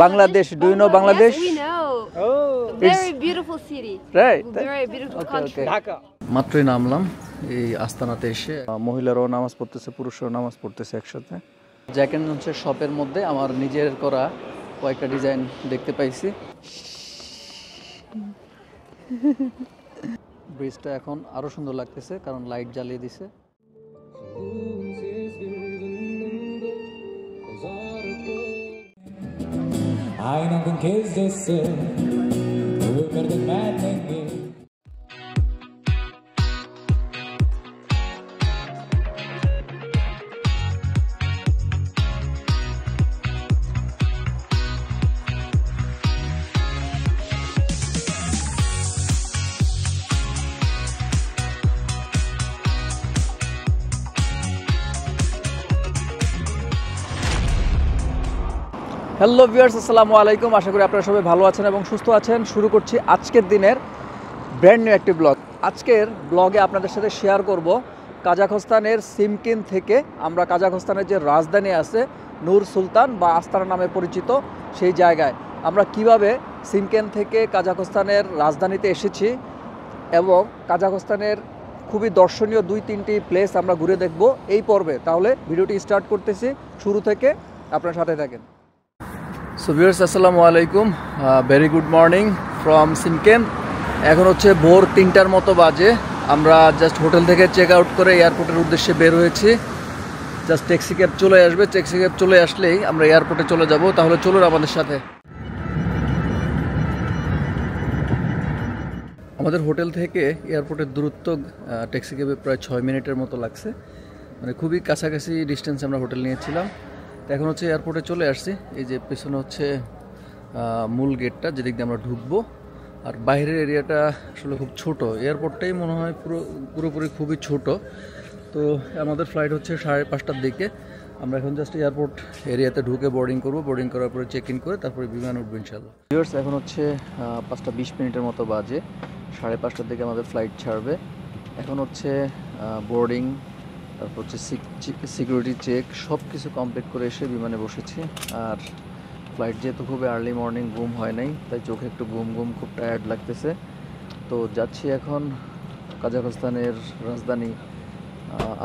Bangladesh. Do you know Bangladesh? Yes, we know. Oh, Very beautiful city. Right. Very beautiful country. Dhaka. মাত্রই নামলাম এই আস্তানাতে এসে মহিলারাও নামাজ পড়তেছে, পুরুষরাও নামাজ পড়তেছে একসাথে। জ্যাক এন্ড জোন্সের শপের মধ্যে আমার নিজের করা কয়েকটা ডিজাইন দেখতে পাইছি। ব্রিজটা এখন আরো সুন্দর লাগতেছে কারণ লাইট জ্বালিয়ে দিছে। Aynen gün kezdesi Ömürden bendengi hello viewers, আসসালামু আলাইকুম। আশা করি আপনারা সবাই ভালো আছেন এবং সুস্থ আছেন। শুরু করছি আজকের দিনের ব্র্যান্ড নিউ একটি ব্লগ। আজকের ব্লগে আপনাদের সাথে শেয়ার করব কাজাখস্তানের সিমকিন থেকে আমরা কাজাখস্তানের যে রাজধানী আছে নূর সুলতান বা আস্তানা নামে পরিচিত সেই জায়গায় আমরা কিভাবে সিমকিন থেকে কাজাখস্তানের রাজধানীতে এসেছি এবং কাজাখস্তানের খুবই দর্শনীয় 2-3টি প্লেস আমরা ঘুরে দেখব এই পর্বে। তাহলে ভিডিওটি স্টার্ট করতেছি শুরু থেকে, আপনার সাথে থাকেন। সো ভিউয়ার্স, আসসালামু আলাইকুম, ভেরি গুড মর্নিং ফ্রম সিমকিন। এখন হচ্ছে ভোর 3টার মতো বাজে। আমরা জাস্ট হোটেল থেকে চেক আউট করে এয়ারপোর্টের উদ্দেশ্যে বের হয়েছি। জাস্ট ট্যাক্সি ক্যাব চলে আসবে, ট্যাক্সি ক্যাব চলে আসলেই আমরা এয়ারপোর্টে চলে যাব। তাহলে চলুন আমাদের সাথে। আমাদের হোটেল থেকে এয়ারপোর্টের দূরত্ব ট্যাক্সি ক্যাবে প্রায় 6 মিনিটের মতো লাগছে, মানে খুবই কাছাকাছি ডিস্টেন্সে আমরা হোটেল নিয়েছিলাম। এখন হচ্ছে এয়ারপোর্টে চলে আসছি। এই যে পেছনে হচ্ছে মূল গেটটা, যেদিক দিয়ে আমরা ঢুকবো। আর বাইরের এরিয়াটা আসলে খুব ছোট, এয়ারপোর্টটাই মনে হয় পুরোপুরি খুবই ছোট। তো আমাদের ফ্লাইট হচ্ছে 5:30টার দিকে। আমরা এখন জাস্ট এয়ারপোর্ট এরিয়াতে ঢুকে বোর্ডিং করবো, বোর্ডিং করার পরে চেক ইন করে তারপরে বিমান উঠবো ইনশাল্লাহ। ভিউয়ার্স, এখন হচ্ছে 5:20 মিনিটের মতো বাজে। 5:30টার দিকে আমাদের ফ্লাইট ছাড়বে। এখন হচ্ছে বোর্ডিং, তারপর হচ্ছে সিকিউরিটি চেক, সব কিছু কমপ্লিট করে এসে বিমানে বসেছি। আর ফ্লাইট যেহেতু খুবই আর্লি মর্নিং, ঘুম হয় নাই, তাই চোখে একটু ঘুম খুব টায়ার্ড লাগতেছে। তো যাচ্ছি এখন কাজাখস্তানের রাজধানী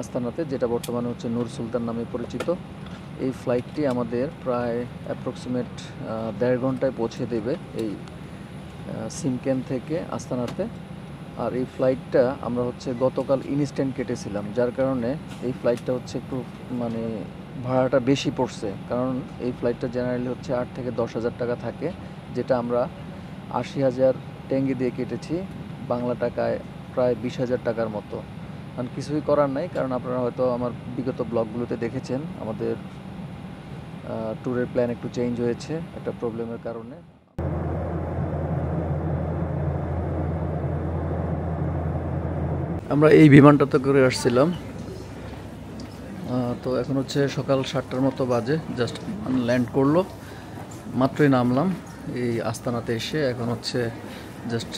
আস্তানাতে, যেটা বর্তমানে হচ্ছে নূর সুলতান নামে পরিচিত। এই ফ্লাইটটি আমাদের প্রায় অ্যাপ্রক্সিমেট 1.5 ঘন্টায় পৌঁছে দেবে এই সিমকিন থেকে আস্তানাতে। আর এই ফ্লাইটটা আমরা হচ্ছে গতকাল ইনস্ট্যান্ট কেটেছিলাম, যার কারণে এই ফ্লাইটটা হচ্ছে একটু মানে ভাড়াটা বেশি পড়ছে। কারণ এই ফ্লাইটটা জেনারেলি হচ্ছে 8 থেকে 10,000 টাকা থাকে, যেটা আমরা 80,000 টেঙ্গি দিয়ে কেটেছি, বাংলা টাকায় প্রায় 20,000 টাকার মতো। কারণ কিছুই করার নাই, কারণ আপনারা হয়তো আমার বিগত ব্লগগুলোতে দেখেছেন আমাদের ট্যুরের প্ল্যান একটু চেঞ্জ হয়েছে একটা প্রবলেমের কারণে। আমরা এই বিমানটাতে করে আসছিলাম। তো এখন হচ্ছে সকাল 7টার মতো বাজে, জাস্ট ল্যান্ড করলো, মাত্রই নামলাম এই আস্তানাতে এসে। এখন হচ্ছে জাস্ট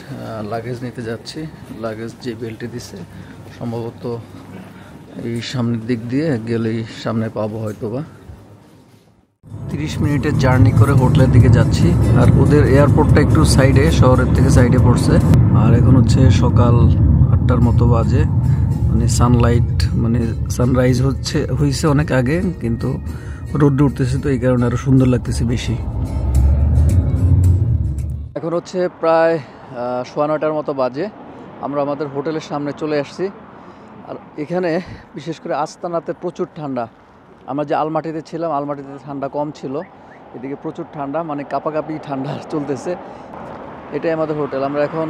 লাগেজ নিতে যাচ্ছি। লাগেজ যে বেল্টে দিছে সম্ভবত এই সামনের দিক দিয়ে গেলেই সামনে পাবো হয়তো বা। 30 মিনিটের জার্নি করে হোটেলের দিকে যাচ্ছি। আর ওদের এয়ারপোর্টটা একটু সাইডে, শহরের থেকে সাইডে পড়ছে। আর এখন হচ্ছে সকাল 8টার মতো বাজে, মানে সানলাইট মানে সানরাইজ হয়েছে অনেক আগে, কিন্তু রোদ উঠতেছে, তো এই কারণে আরো সুন্দর লাগতেছে বেশি। এখন হচ্ছে প্রায় 9:15টার মতো বাজে। আমরা আমাদের হোটেলের সামনে চলে আসছি। আর এখানে বিশেষ করে আস্তানাতে প্রচুর ঠান্ডা। আমরা যে আলমাটিতে ছিলাম, আলমাটিতে ঠান্ডা কম ছিল, এদিকে প্রচুর ঠান্ডা, মানে কাঁপাকাঁপি ঠান্ডা চলতেছে। এটাই আমাদের হোটেল। আমরা এখন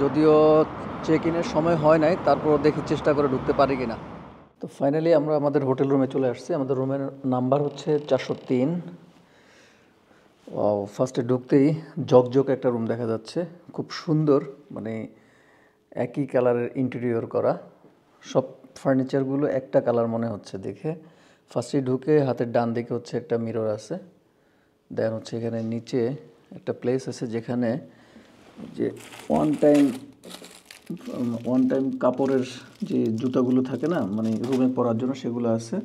যদিও চেক ইনের সময় হয় নাই, তারপর দেখি চেষ্টা করে ঢুকতে পারি কিনা। তো ফাইনালি আমরা আমাদের হোটেল রুমে চলে আসছি। আমাদের রুমের নাম্বার হচ্ছে 403। ফার্স্টে ঢুকতেই জকজক একটা রুম দেখা যাচ্ছে, খুব সুন্দর, মানে একই কালারের ইন্টেরিয়র করা, সব ফার্নিচারগুলো একটা কালার মনে হচ্ছে দেখে। ফার্স্টে ঢুকে হাতের ডান দিকে হচ্ছে একটা মিরর আছে। দেন হচ্ছে এখানে নিচে একটা প্লেস আছে যেখানে যে ওয়ান টাইম কাপড়ের যে জুতাগুলো থাকে না, মানে রুমে পরার জন্য, সেগুলো আছে।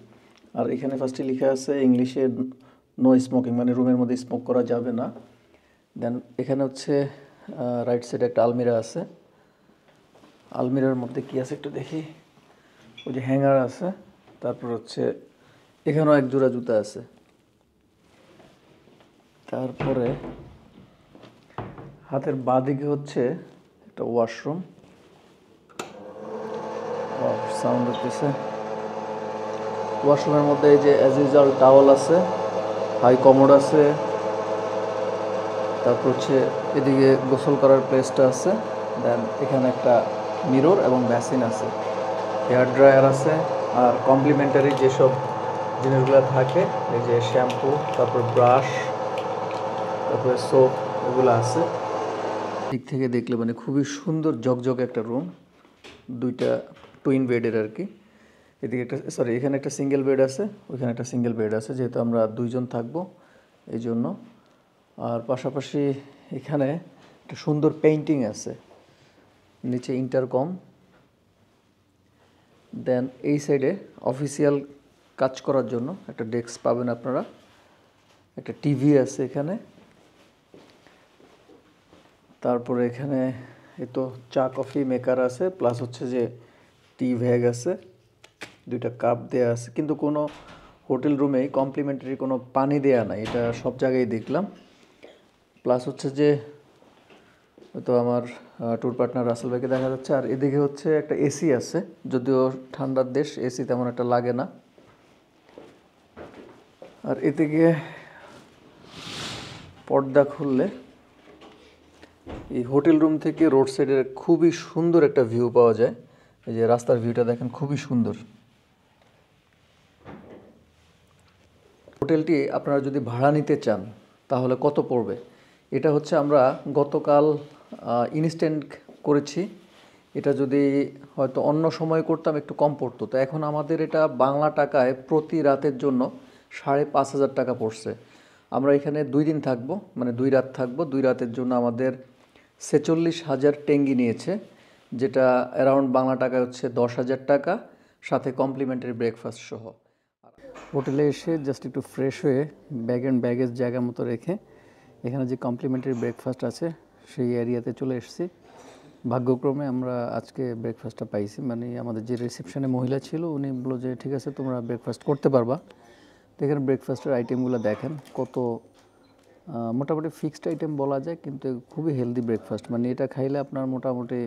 আর এখানে ফার্স্টে লেখা আছে ইংলিশে নো স্মোকিং, মানে রুমের মধ্যে স্মোক করা যাবে না। দেন এখানে হচ্ছে রাইট সাইডে একটা আলমিরা আছে। আলমিরার মধ্যে কি আছে একটু দেখি। ওই যে হ্যাঙ্গার আছে, তারপর হচ্ছে এখানেও এক জোড়া জুতা আছে। তারপরে হাতের বাঁদিকে হচ্ছে একটা ওয়াশরুম, সাউন্ড হচ্ছে। ওয়াশরুমের মধ্যে এই যে অ্যাজ ইউজুয়াল টাওয়াল আছে, হাই কমোড আছে, তারপর হচ্ছে এদিকে গোসল করার প্লেসটা আছে। দেন এখানে একটা মিরর এবং বেসিন আছে, হেয়ার ড্রায়ার আছে, আর কমপ্লিমেন্টারি যেসব জিনিসগুলো থাকে এই যে শ্যাম্পু, তারপর ব্রাশ, তারপরে সোপ, এগুলো আছে। দিক থেকে দেখলে মানে খুবই সুন্দর ঝকঝকে একটা রুম, দুইটা টুইন বেডের আর কি। এদিকে একটা এখানে একটা সিঙ্গেল বেড আছে, ওইখানে একটা সিঙ্গেল বেড আছে, যেহেতু আমরা দুইজন থাকবো এই জন্য। আর পাশাপাশি এখানে একটা সুন্দর পেইন্টিং আছে, নিচে ইন্টারকম। দেন এই সাইডে অফিসিয়াল কাজ করার জন্য একটা ডেস্ক পাবেন আপনারা, একটা টিভি আছে এখানে। তারপরে এখানে এই তো চা কফি মেকার আছে, প্লাস হচ্ছে যে টি ব্যাগ আছে, দুইটা কাপ দেয়া আছে। কিন্তু কোনো হোটেল রুমেই কমপ্লিমেন্টারি কোনো পানি দেয়া নাই, এটা সব জায়গায় দেখলাম। প্লাস হচ্ছে যে তো আমার ট্যুর পার্টনার রাসেল ভাইকে দেখা যাচ্ছে। আর এদিকে হচ্ছে একটা এসি আছে, যদিও ঠান্ডার দেশ, এসি তেমন একটা লাগে না। আর এদিকে পর্দা খুললে এই হোটেল রুম থেকে রোড সাইডের খুবই সুন্দর একটা ভিউ পাওয়া যায়। এই যে রাস্তার ভিউটা দেখেন, খুবই সুন্দর। হোটেলটি আপনারা যদি ভাড়া নিতে চান তাহলে কত পড়বে, এটা হচ্ছে আমরা গতকাল ইনস্ট্যান্ট করেছি। এটা যদি হয়তো অন্য সময় করতাম একটু কম পড়তো। তো এখন আমাদের এটা বাংলা টাকায় প্রতি রাতের জন্য 5,500 টাকা পড়ছে। আমরা এখানে 2 দিন থাকবো, মানে 2 রাত থাকবো। 2 রাতের জন্য আমাদের 46,000 টেঙ্গি নিয়েছে, যেটা অ্যারাউন্ড বাংলা টাকায় হচ্ছে 10,000 টাকা, সাথে কমপ্লিমেন্টারি ব্রেকফাস্ট সহ। হোটেলে এসে জাস্ট একটু ফ্রেশ হয়ে ব্যাগ অ্যান্ড ব্যাগেজ জায়গা মতো রেখে এখানে যে কমপ্লিমেন্টারি ব্রেকফাস্ট আছে সেই এরিয়াতে চলে এসেছি। ভাগ্যক্রমে আমরা আজকে ব্রেকফাস্টটা পাইছি, মানে আমাদের যে রিসেপশনে মহিলা ছিল উনি বললো যে ঠিক আছে তোমরা ব্রেকফাস্ট করতে পারবা। তো এখানে ব্রেকফাস্টের আইটেমগুলো দেখেন কত মোটামুটি ফিক্সড আইটেম বলা যায়, কিন্তু খুবই হেলদি ব্রেকফাস্ট। মানে এটা খাইলে আপনার মোটামুটি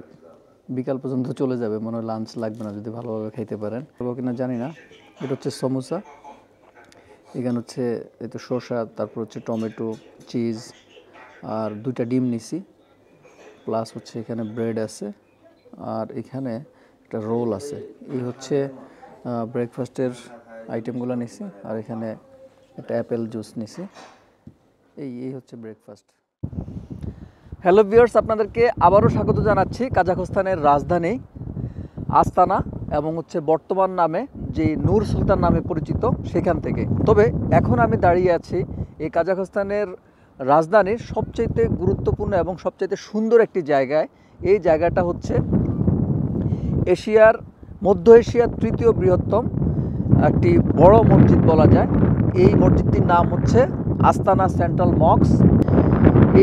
বিকাল পর্যন্ত চলে যাবে, মনে হয় লাঞ্চ লাগবে না যদি ভালোভাবে খাইতে পারেন। কিনা জানি না। এটা হচ্ছে সমোসা, এখানে হচ্ছে এই তো শসা, তারপর হচ্ছে টমেটো, চিজ, আর 2টা ডিম নিছি, প্লাস হচ্ছে এখানে ব্রেড আছে, আর এখানে একটা রোল আছে। এই হচ্ছে ব্রেকফাস্টের আইটেমগুলো নিছি। আর এখানে একটা অ্যাপেল জুস নিছি। এই হচ্ছে ব্রেকফাস্ট। হ্যালো ভিউয়ার্স, আপনাদেরকে আবারও স্বাগত জানাচ্ছি কাজাখস্তানের রাজধানী আস্তানা এবং হচ্ছে বর্তমান নামে যে নূর সুলতান নামে পরিচিত সেখান থেকে। তবে এখন আমি দাঁড়িয়ে আছি এই কাজাখস্তানের রাজধানীর সবচাইতে গুরুত্বপূর্ণ এবং সবচাইতে সুন্দর একটি জায়গায়। এই জায়গাটা হচ্ছে মধ্য এশিয়ার 3য় বৃহত্তম একটি বড় মসজিদ বলা যায়। এই মসজিদটির নাম হচ্ছে আস্তানা সেন্ট্রাল মস্ক।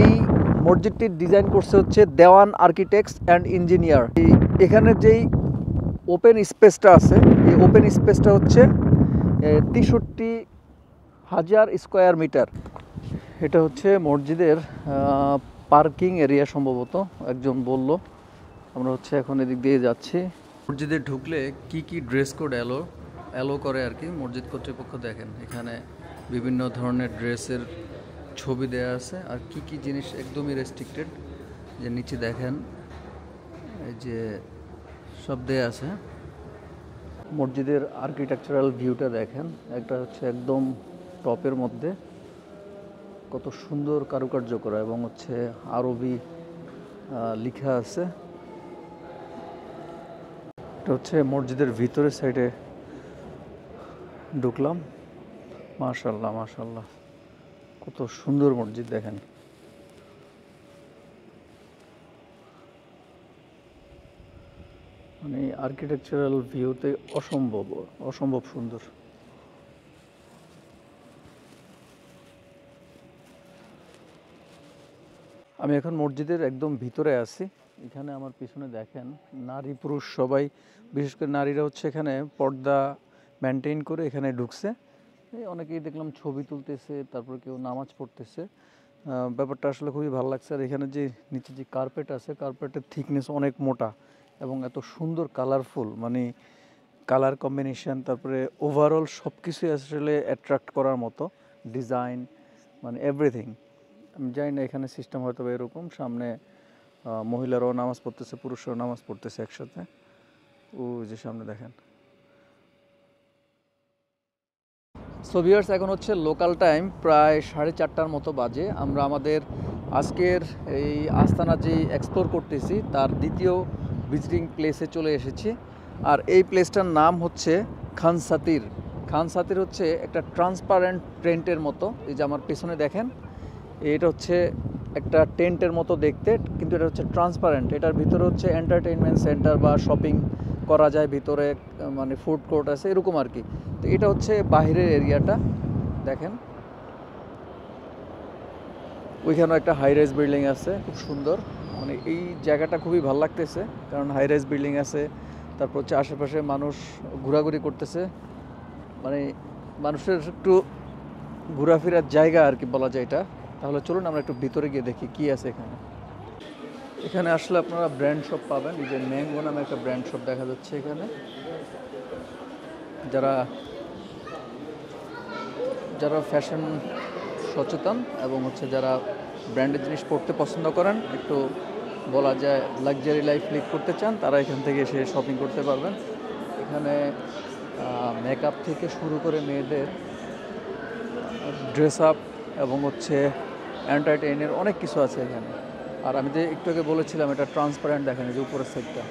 এই মসজিদটির ডিজাইন করছে হচ্ছে দেওয়ান আর্কিটেক্টস অ্যান্ড ইঞ্জিনিয়ার। এখানে যেই ওপেন স্পেসটা আছে, এই ওপেন স্পেসটা হচ্ছে 63,000 স্কোয়ার মিটার। এটা হচ্ছে মসজিদের পার্কিং এরিয়া সম্ভবত, একজন বলল। আমরা হচ্ছে এখন এদিক দিয়ে যাচ্ছি। মসজিদে ঢুকলে কি কি ড্রেস কোড অ্যালো করে আর কি মসজিদ কর্তৃপক্ষ। দেখেন এখানে বিভিন্ন ধরনের ড্রেসের ছবি দেয়া আছে, আর কি কি জিনিস একদমই রেস্ট্রিক্টেড, যে নিচে দেখেন এই যে সব দেয়া আছে। মসজিদের আর্কিটেকচারাল ভিউটা দেখেন, একটা হচ্ছে একদম টপের মধ্যে কত সুন্দর কারুকার্য করা, এবং হচ্ছে আরবি লেখা আছে। এটা হচ্ছে মসজিদের ভিতরের সাইডে ঢুকলাম। মাশাআল্লাহ মাশাআল্লাহ, কত সুন্দর মসজিদ দেখেন। মানে আর্কিটেকচারাল ভিউতে অসম্ভব সুন্দর। আমি এখন মসজিদের একদম ভিতরে আছি। এখানে আমার পিছনে দেখেন নারী পুরুষ সবাই, বিশেষ করে নারীরা হচ্ছে এখানে পর্দা মেনটেন করে এখানে ঢুকছে। এই অনেকেই দেখলাম ছবি তুলতেছে, তারপর কেউ নামাজ পড়তেছে। ব্যাপারটা আসলে খুবই ভালো লাগছে। আর এখানে যে নিচে যে কার্পেট আছে, কার্পেটের থিকনেস অনেক মোটা এবং এত সুন্দর কালারফুল, মানে কালার কম্বিনেশন, তারপরে ওভারঅল সব কিছুই আসলে অ্যাট্রাক্ট করার মতো ডিজাইন, মানে এভরিথিং। আমি জানি না এখানে সিস্টেম হয়তো এরকম, সামনে মহিলারাও নামাজ পড়তেছে, পুরুষরাও নামাজ পড়তেছে একসাথে। ও যে সামনে দেখেন। সো ভিউয়ার্স, এখন হচ্ছে লোকাল টাইম প্রায় 4:30টার মতো বাজে। আমরা আমাদের আজকের এই আস্তানা যে এক্সপ্লোর করতেছি তার দ্বিতীয় ভিজিটিং প্লেসে চলে এসেছি। আর এই প্লেসটার নাম হচ্ছে খান সাতির। খান সাতির হচ্ছে একটা ট্রান্সপারেন্ট টেন্টের মতো। এই যে আমার পেছনে দেখেন, এটা হচ্ছে একটা টেন্টের মতো দেখতে, কিন্তু এটা হচ্ছে ট্রান্সপারেন্ট। এটার ভিতরে হচ্ছে এন্টারটেইনমেন্ট সেন্টার বা শপিং করা যায়, ভিতরে মানে ফুড কোর্ট আছে এরকম আর কি। তো এটা হচ্ছে বাহিরের এরিয়াটা দেখেন। ওইখানেও একটা হাই রাইজ বিল্ডিং আছে, খুব সুন্দর। মানে এই জায়গাটা খুবই ভালো লাগতেছে, কারণ হাই রাইজ বিল্ডিং আছে, তারপর হচ্ছে আশেপাশে মানুষ ঘোরাঘুরি করতেছে, মানে মানুষের একটু ঘোরাফেরার জায়গা আর কি বলা যায় এটা। তাহলে চলুন আমরা একটু ভিতরে গিয়ে দেখি কি আছে এখানে। এখানে আসলে আপনারা ব্র্যান্ড শপ পাবেন। এই যে ম্যাঙ্গো নামে একটা ব্র্যান্ড শপ দেখা যাচ্ছে এখানে। যারা ফ্যাশন সচেতন এবং হচ্ছে যারা ব্র্যান্ডের জিনিস পড়তে পছন্দ করেন, একটু বলা যায় লাক্সারি লাইফ লিড করতে চান, তারা এখান থেকে এসে শপিং করতে পারবেন। এখানে মেকআপ থেকে শুরু করে মেয়েদের ড্রেস আপ এবং হচ্ছে এন্টারটেইনের অনেক কিছু আছে এখানে। আর আমি যে একটু আগে বলেছিলাম এটা ট্রান্সপারেন্ট, দেখেন এই যে উপরের সাইডটা,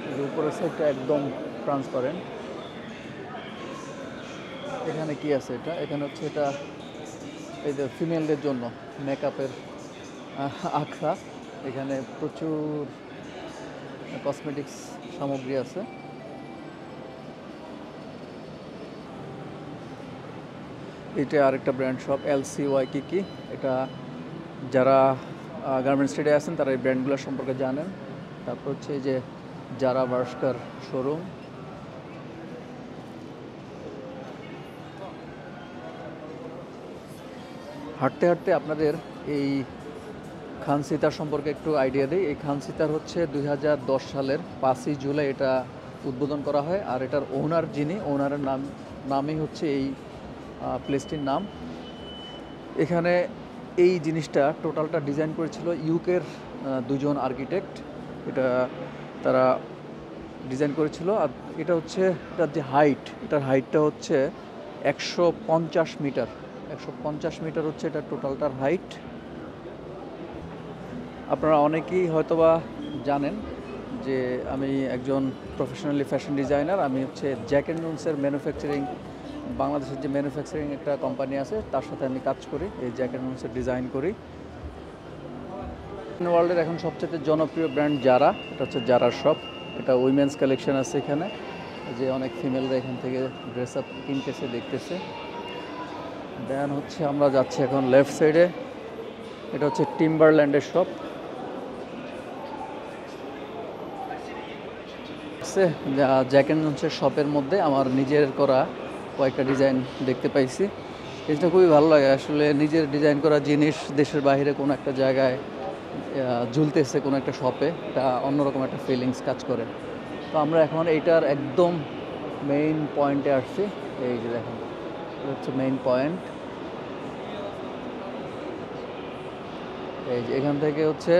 এই যে উপরের সাইডটা একদম ট্রান্সপারেন্ট। এখানে কি আছে এটা, এখানে হচ্ছে এটা এই যে ফিমেলদের জন্য মেকআপের আখড়া। এখানে প্রচুর কসমেটিক্স সামগ্রী আছে। এটা আরেকটা ব্র্যান্ড শপ LCY কি। এটা যারা গার্মেন্টস ট্রেডে আছেন তারা এই ব্র্যান্ডগুলো সম্পর্কে জানেন। তারপর হচ্ছে এই যে যারা বার্স্কার শোরুম। হাঁটতে হাঁটতে আপনাদের এই খান সিতার সম্পর্কে একটু আইডিয়া দিই। এই খান সিতার হচ্ছে 2010 সালের 5ই জুলাই এটা উদ্বোধন করা হয়। আর এটার ওনার যিনি, ওনারের নামই হচ্ছে এই প্লেসটির নাম। এখানে এই জিনিসটা টোটালটা ডিজাইন করেছিল ইউকের দুজন আর্কিটেক্ট। এটা তারা ডিজাইন করেছিল। আর এটা হচ্ছে এটার যে হাইট, এটার হাইটটা হচ্ছে 150 মিটার। 150 মিটার হচ্ছে এটা টোটালটার হাইট। আপনারা অনেকেই হয়তোবা জানেন যে আমি একজন প্রফেশনালি ফ্যাশন ডিজাইনার। আমি হচ্ছে জ্যাক অ্যান্ড জোনসের ম্যানুফ্যাকচারিং, বাংলাদেশের যে ম্যানুফ্যাকচারিং একটা কোম্পানি আছে তার সাথে আমি কাজ করি, এই জ্যাক অ্যান্ড জোনসের ডিজাইন করি। ওয়ার্ল্ডের এখন সবচেয়ে জনপ্রিয় ব্র্যান্ড যারা, এটা হচ্ছে জারার শপ। এটা উইমেন্স কালেকশন আছে এখানে, যে অনেক ফিমেলরা এখান থেকে ড্রেস আপ কিনতেছে, দেখতেছে। দেন হচ্ছে আমরা যাচ্ছি এখন লেফট সাইডে, এটা হচ্ছে টিম্বারল্যান্ডের শপ। জ্যাক অ্যান্ড জোনসের শপের মধ্যে আমার নিজের করা কয়েকটা ডিজাইন দেখতে পাইছি। এটা খুবই ভালো লাগে আসলে, নিজের ডিজাইন করা জিনিস দেশের বাইরে কোনো একটা জায়গায় ঝুলতেছে কোনো একটা শপে, এটা অন্যরকম একটা ফিলিংস কাজ করে। তো আমরা এখন এইটার একদম মেইন পয়েন্টে আসছি। এই যে দেখেন, এটা হচ্ছে মেইন পয়েন্ট। এই যে এখান থেকে হচ্ছে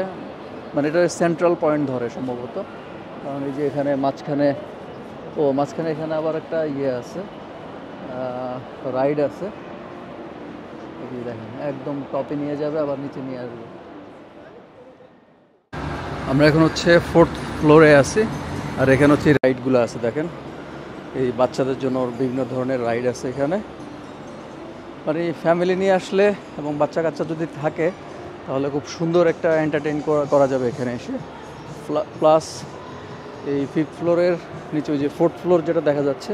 মানে এটা সেন্ট্রাল পয়েন্ট ধরে সম্ভবত, কারণ এই যে এখানে মাঝখানে এখানে আবার একটা ইয়ে আছে, রাইড আছে। এই দেখেন একদম টপে নিয়ে যাবে, আবার নিচে নিয়ে আসবে। আমরা এখন হচ্ছে 4th ফ্লোরে আছি। আর এখানে হচ্ছে রাইডগুলো আছে দেখেন, এই বাচ্চাদের জন্য বিভিন্ন ধরনের রাইড আছে এখানে। মানে ফ্যামিলি নিয়ে আসলে এবং বাচ্চা কাচ্চা যদি থাকে তাহলে খুব সুন্দর একটা এন্টারটেইন করা যাবে এখানে এসে। প্লাস এই 5th ফ্লোরের নিচে ওই যে 4th ফ্লোর যেটা দেখা যাচ্ছে,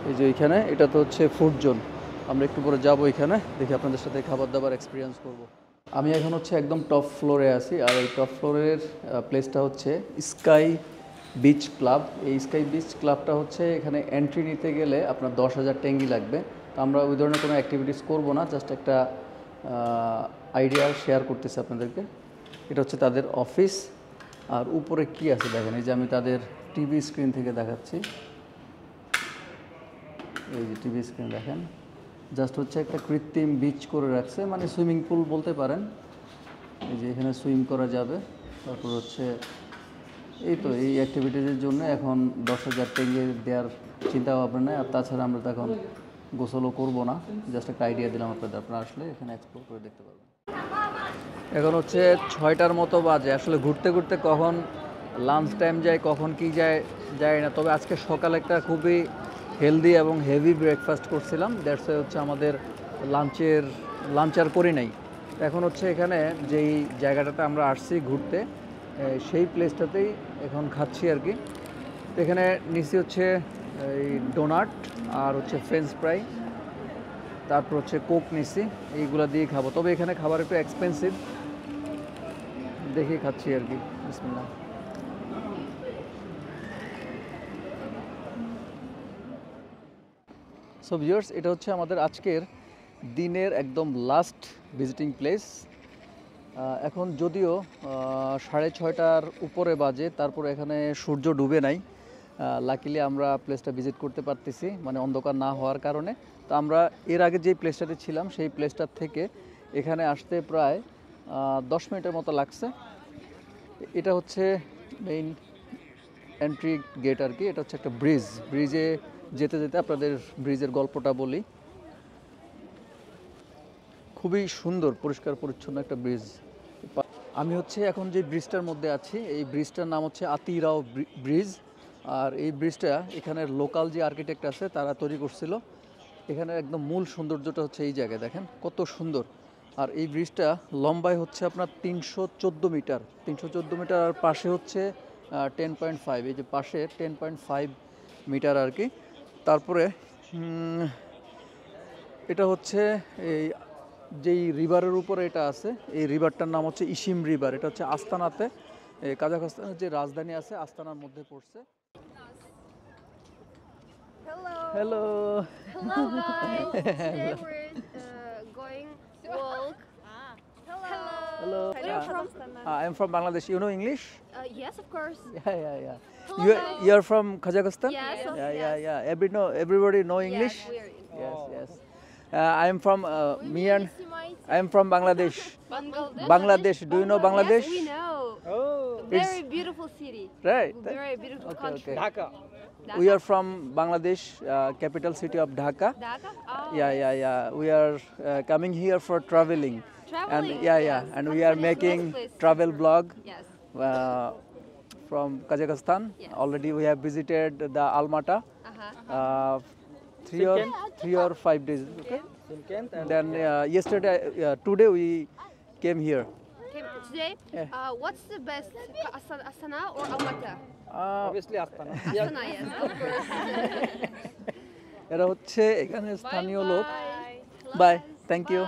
এই যে এইখানে এটা তো হচ্ছে ফুড জোন। আমরা একটু পরে যাবো এখানে, দেখি আপনাদের সাথে খাবার দাবার এক্সপিরিয়েন্স করব। আমি এখন হচ্ছে একদম টপ ফ্লোরে আছি, আর এই টপ ফ্লোরের প্লেসটা হচ্ছে স্কাই বিচ ক্লাব। এই স্কাই বিচ ক্লাবটা হচ্ছে এখানে এন্ট্রি নিতে গেলে আপনার 10,000 টেঙ্গি লাগবে। তো আমরা ওই ধরনের কোনো অ্যাক্টিভিটিস করবো না, জাস্ট একটা আইডিয়া শেয়ার করতেছি আপনাদেরকে। এটা হচ্ছে তাদের অফিস, আর উপরে কি আছে দেখেন, এই যে আমি তাদের টিভি স্ক্রিন থেকে দেখাচ্ছি। এই যে টিভি স্ক্রিন দেখেন, জাস্ট হচ্ছে একটা কৃত্রিম বিচ করে রাখছে, মানে সুইমিং পুল বলতে পারেন। এই যে এখানে সুইম করা যাবে। তারপর হচ্ছে এই তো এই অ্যাক্টিভিটিসের জন্য এখন 10,000 টেঙ্গি দেওয়ার চিন্তা ভাবনা নেই। আর তাছাড়া আমরা তো এখন গোসলও করবো না, জাস্ট একটা আইডিয়া দিলাম আপনাদের, আপনারা আসলে এখানে এক্সপ্লোর করে দেখতে পারবেন। এখন হচ্ছে 6টার মতো বাজে। আসলে ঘুরতে ঘুরতে কখন লাঞ্চ টাইম যায়, কখন কি যায় না। তবে আজকে সকালে একটা খুবই হেলদি এবং হেভি ব্রেকফাস্ট করছিলাম, দ্যাটস হচ্ছে আমাদের লাঞ্চ আর করি নাই। এখন হচ্ছে এখানে যেই জায়গাটাতে আমরা আসছি ঘুরতে, সেই প্লেসটাতেই এখন খাচ্ছি আর কি। এখানে নিচে হচ্ছে এই ডোনাট আর হচ্ছে ফ্রেঞ্চ ফ্রাই, তারপর হচ্ছে কোক নিছি, এইগুলো দিয়ে খাবো। তবে এখানে খাবার একটু এক্সপেন্সিভ, দেখে খাচ্ছি আর কি। বিসমিল্লাহ। সো ভিউয়ার্স, এটা হচ্ছে আমাদের আজকের দিনের একদম লাস্ট ভিজিটিং প্লেস। এখন যদিও 6:30টার উপরে বাজে, তারপর এখানে সূর্য ডুবে নাই। লাকিলি আমরা প্লেসটা ভিজিট করতে পারতেছি, মানে অন্ধকার না হওয়ার কারণে। তো আমরা এর আগে যে প্লেসটাতে ছিলাম সেই প্লেসটার থেকে এখানে আসতে প্রায় 10 মিনিটের মতো লাগছে। এটা হচ্ছে মেইন এন্ট্রি গেট আর কি। এটা হচ্ছে একটা ব্রিজে যেতে যেতে আপনাদের ব্রিজের গল্পটা বলি। খুবই সুন্দর পরিষ্কার পরিচ্ছন্ন একটা ব্রিজ। আমি হচ্ছে এখন যে ব্রিজটার মধ্যে আছি, এই ব্রিজটার নাম হচ্ছে আতিরাও ব্রিজ। আর এই ব্রিজটা এখানের লোকাল যে আর্কিটেক্ট আছে তারা তৈরি করছিল। এখানে একদম মূল সৌন্দর্যটা হচ্ছে এই জায়গায় দেখেন কত সুন্দর। আর এই ব্রিজটা লম্বায় হচ্ছে আপনার 314 মিটার। 314 মিটার, আর পাশে হচ্ছে 10.5, এই যে পাশে 10.5 মিটার আর কি। তারপরে এটা হচ্ছে এই যেই রিভারের উপরে এটা আছে, এই রিভারটার নাম হচ্ছে ইসিম রিভার। এটা হচ্ছে আস্তানাতে, কাজাখস্তানের যে রাজধানী আছে আস্তানার মধ্যে পড়ছে। Hello Hello guys. Today we're going walk. Hello. Hello. Where are you from? I am from Bangladesh. You know English? Yes, of course. Yeah. You are from Kazakhstan? Yes. Yeah. Everybody know English? Yes. Yes. I am from I am from Bangladesh. Bangladesh. Do you know Bangladesh? Yes, we know. Very beautiful city. Right. Very beautiful country. Dhaka. We are from Bangladesh, capital city of Dhaka. Dhaka? Oh. Yeah. We are coming here for traveling. And Yes. and we are Kazakhstan is making nice place. travel blog Yes. from Kazakhstan. Yes. Already we have visited the Almata. Uh-huh. 3 or 5 days. Okay. Then today we came here. Okay, today, what's the best, Astana or Almaty? Obviously Astana. Astana, yes, of course. এরা হচ্ছে এখানে স্থানীয় লোক। Bye, thank you.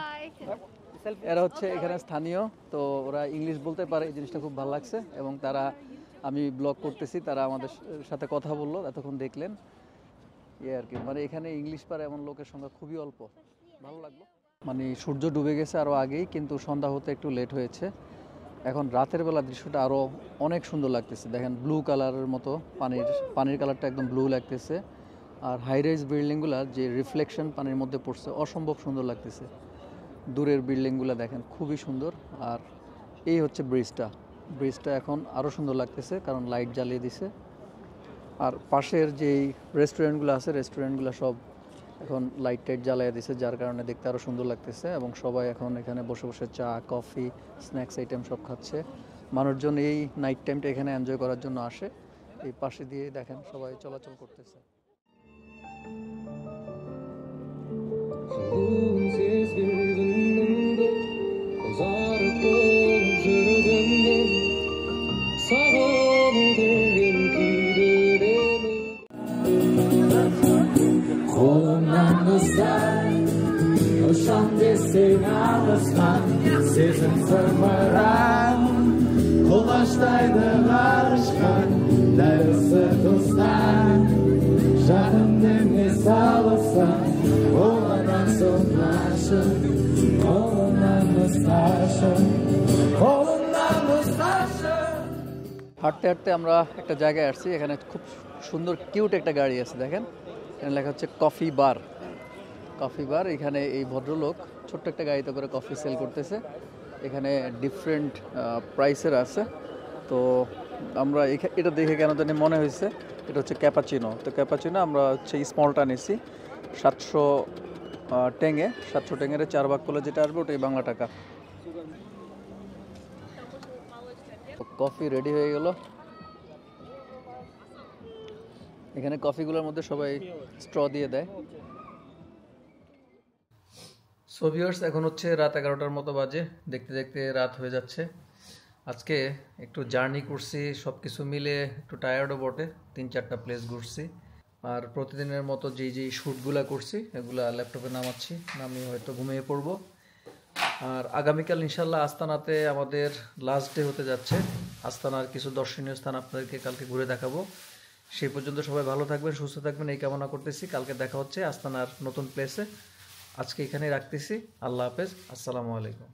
এরা হচ্ছে এখানে স্থানীয়, তো ওরা ইংলিশ বলতে পারে, এই জিনিসটা খুব ভালো লাগছে। এবং তারা, আমি ব্লগ করতেছি, তারা আমাদের সাথে কথা বললো, এতক্ষণ দেখলেন আর কি। মানে এখানে ইংলিশ পারে এমন লোকের সংখ্যা খুবই অল্প, ভালো লাগলো। মানে সূর্য ডুবে গেছে আরও আগেই, কিন্তু সন্ধ্যা হতে একটু লেট হয়েছে। এখন রাতের বেলা দৃশ্যটা আরও অনেক সুন্দর লাগতেছে। দেখেন ব্লু কালারের মতো, পানির কালারটা একদম ব্লু লাগতেছে। আর হাইরাইজ বিল্ডিংগুলোর যে রিফ্লেকশন পানির মধ্যে পড়ছে, অসম্ভব সুন্দর লাগতেছে। দূরের বিল্ডিংগুলো দেখেন খুবই সুন্দর। আর এই হচ্ছে ব্রিজটা এখন আরও সুন্দর লাগতেছে, কারণ লাইট জ্বালিয়ে দিছে। আর পাশের যেই রেস্টুরেন্টগুলো আছে, রেস্টুরেন্টগুলো সব এখন লাইট জ্বালিয়ে দিছে, যার কারণে দেখতে আরও সুন্দর লাগতেছে। এবং সবাই এখন এখানে বসে বসে চা, কফি, স্ন্যাক্স আইটেম সব খাচ্ছে। মানুষজন এই নাইট টাইমটা এখানে এনজয় করার জন্য আসে। এই পাশে দিয়ে দেখেন সবাই চলাচল করতেছে। Home on the side, no someday sehen alles an, sie sind vermerkt. Kolbaştaydı varışkan, derse dostan. Şahındemi sağlasan, olanan sonlaşın. Kolundan mustaşın, kolundan mustaşın. হাঁটতে হাঁটতে আমরা একটা জায়গায় আসছি, এখানে খুব সুন্দর কিউট একটা গাড়ি আছে দেখেন, এখানে লেখা হচ্ছে কফি বার। কফি বার, এখানে এই ভদ্রলোক ছোট্ট একটা গাড়িতে করে কফি সেল করতেছে। এখানে ডিফারেন্ট প্রাইসের আছে। তো আমরা এটা দেখে কেন জানি মনে হয়েছে এটা হচ্ছে ক্যাপাচিনো। তো ক্যাপাচিনো আমরা হচ্ছে স্মলটা নিছি 700 টেঙে, 700 টেঙের 4 ভাগ করলে যেটা আসবে ওটাই বাংলা টাকা। কফি রেডি হয়ে গেল। এখানে কফিগুলোর মধ্যে সবাই স্ট্র দিয়ে দেয়। সো ভিউয়ার্স, এখন হচ্ছে রাত 11টার মতো বাজে, দেখতে দেখতে রাত হয়ে যাচ্ছে। আজকে একটু জার্নি করছি, সব কিছু মিলে একটু টায়ার্ডও বটে, 3-4টা প্লেস ঘুরছি। আর প্রতিদিনের মতো যেই শ্যুটগুলো করছি এগুলা ল্যাপটপে নামাচ্ছি, নামিয়ে হয়তো ঘুমিয়ে পড়বো। আর আগামীকাল ইনশাল্লাহ আস্তানাতে আমাদের লাস্ট ডে হতে যাচ্ছে। আস্তানার কিছু দর্শনীয় স্থান আপনাদেরকে কালকে ঘুরে দেখাবো। সেই পর্যন্ত সবাই ভালো থাকবেন, সুস্থ থাকবেন এই কামনা করতেছি। কালকে দেখা হচ্ছে আস্তানার নতুন প্লেসে। আজকে এখানেই রাখতেছি। আল্লাহ হাফেজ, আসসালামু আলাইকুম।